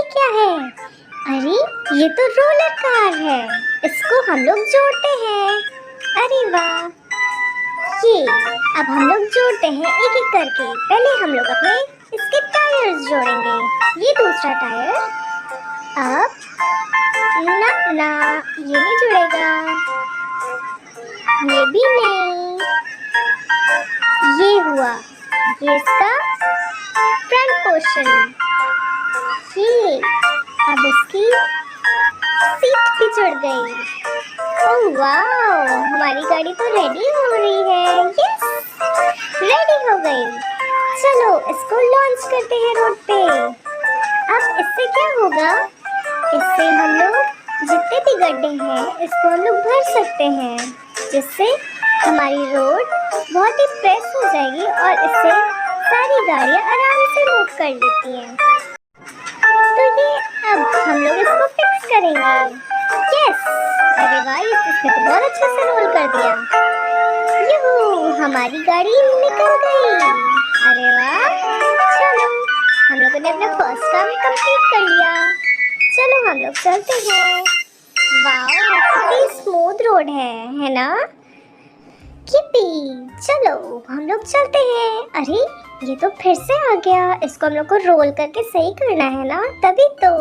क्या है? अरे ये तो रोलर कार है, इसको हम लोग जोड़ते हैं। अरे वाह, ये अब हम लोग जोड़ते हैं एक एक करके। पहले हम लोग अपने इसके टायर्स जोड़ेंगे। ये दूसरा टायर, अब ना ये नहीं जुड़ेगा, ये भी नहीं। ये हुआ, ये इसका फ्रंट पोर्शन। ये अब इसकी सीट भी जुड़ गई। ओह वाह, हमारी गाड़ी तो रेडी हो रही है। यस, रेडी हो गई। चलो इसको लॉन्च करते हैं रोड पे। अब इससे क्या होगा? इससे हम लोग जितने भी गड्ढे हैं इसको हम लोग भर सकते हैं, जिससे हमारी रोड बहुत ही प्रेस हो जाएगी और इससे सारी गाड़ियाँ आराम से मूव कर लेती हैं। तो ये अब हम लोग इसको फिक्स करेंगे। यस, अरे वाह, इसने तो बहुत अच्छे से रोल कर दिया। यूहू, हमारी गाड़ी निकल गई। अरे वाह, चलो हम लोगों ने अपना फर्स्ट काम कंप्लीट कर लिया। चलो हम लोग चलते हैं। वाह, कितनी स्मूथ रोड है ना? किपी, चलो हम लोग चलते हैं। अरे ये तो फिर से आ गया, इसको हम लोग को रोल करके सही करना है ना, तभी तो।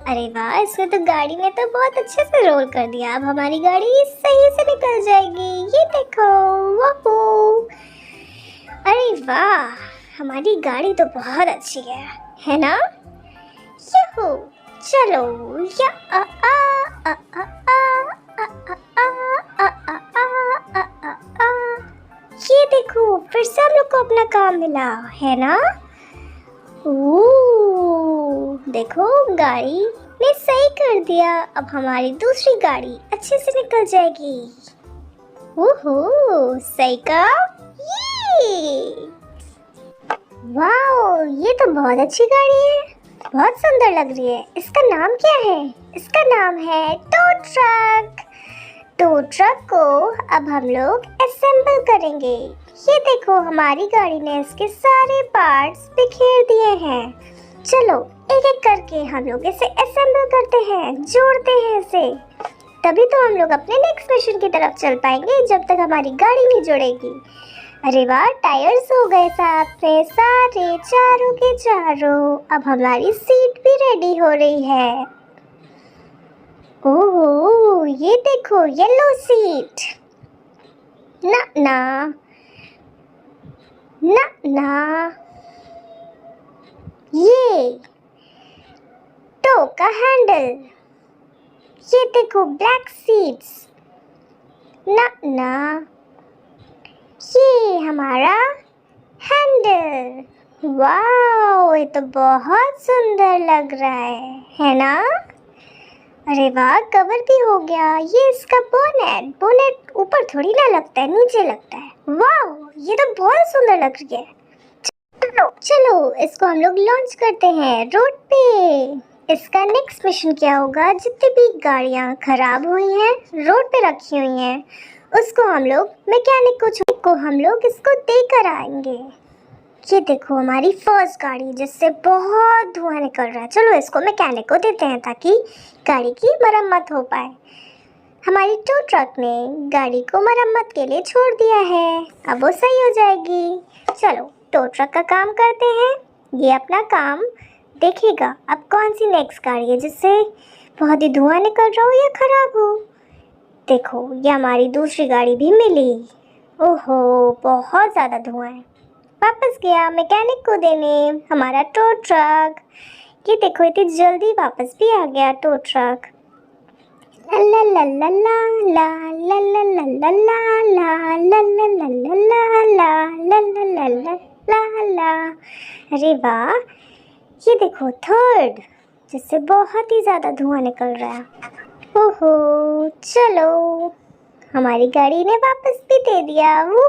अरे वाह, इसने तो गाड़ी में तो बहुत अच्छे से रोल कर दिया। अब हमारी गाड़ी सही से निकल जाएगी। ये देखो, वाह, अरे वाह, हमारी गाड़ी तो बहुत अच्छी है ना? यहू, चलो या आ आ आ आ आ आ आ आ आ आ। ये देखो, फिर से हम लोग को अपना काम मिला है ना? देखो, गाड़ी ने सही कर दिया। अब हमारी दूसरी गाड़ी अच्छे से निकल जाएगी। ओहो, सही का। ये वाओ, ये तो बहुत अच्छी गाड़ी है, बहुत सुंदर लग रही है। इसका नाम क्या है? इसका नाम है टो ट्रक। टो ट्रक को अब हम लोग असेंबल करेंगे। ये देखो, हमारी गाड़ी ने इसके सारे पार्ट्स बिखेर दिए हैं। चलो एक एक करके हम लोग इसे असेंबल करते हैं, जोड़ते हैं इसे। तभी तो हम लोग अपने नेक्स्ट मिशन की तरफ चल पाएंगे, जब तक हमारी गाड़ी नहीं जुड़ेगी। अरे वाह, टायर्स हो गए साथ में सारे चारों के चारों। अब हमारी सीट भी रेडी हो रही है। ओह, ये देखो, येलो सीट। ना ये टो का हैंडल। ये देखो, ब्लैक सीट्स। ना ये हमारा हैंडल। वाओ, ये तो बहुत सुंदर लग रहा है ना? अरे वाह, कवर भी हो गया। ये इसका बोनेट ऊपर थोड़ी ना लगता है, नीचे लगता है। वाओ, ये तो बहुत सुंदर लग रही है। चलो इसको हम लोग लॉन्च करते हैं रोड पे। इसका नेक्स्ट मिशन क्या होगा? जितनी भी गाड़ियाँ खराब हुई हैं, रोड पे रखी हुई हैं, उसको हम लोग मैकेनिक को हम लोग इसको देकर आएंगे। ये देखो, हमारी फर्स्ट गाड़ी जिससे बहुत धुआं निकल रहा है। चलो इसको मैकेनिक को देते हैं ताकि गाड़ी की मरम्मत हो पाए। हमारी टो ट्रक ने गाड़ी को मरम्मत के लिए छोड़ दिया है, अब वो सही हो जाएगी। चलो टो ट्रक का काम करते हैं, ये अपना काम देखेगा। अब कौन सी नेक्स्ट गाड़ी है जिससे बहुत ही धुआं निकल रहा हो या खराब हो। देखो, ये हमारी दूसरी गाड़ी भी मिली। ओहो, बहुत ज़्यादा धुआं है। वापस गया मैकेनिक को देने हमारा टो ट्रक। ये देखो, इतनी जल्दी वापस भी आ गया टो ट्रक। ला ला ला ला ला ला ला ला ला ला ला ला ला ला ला ला। अरे वाह, ये देखो थर्ड, जिससे बहुत ही ज़्यादा धुआं निकल रहा है। ओहो, चलो हमारी गाड़ी ने वापस भी दे दिया। वो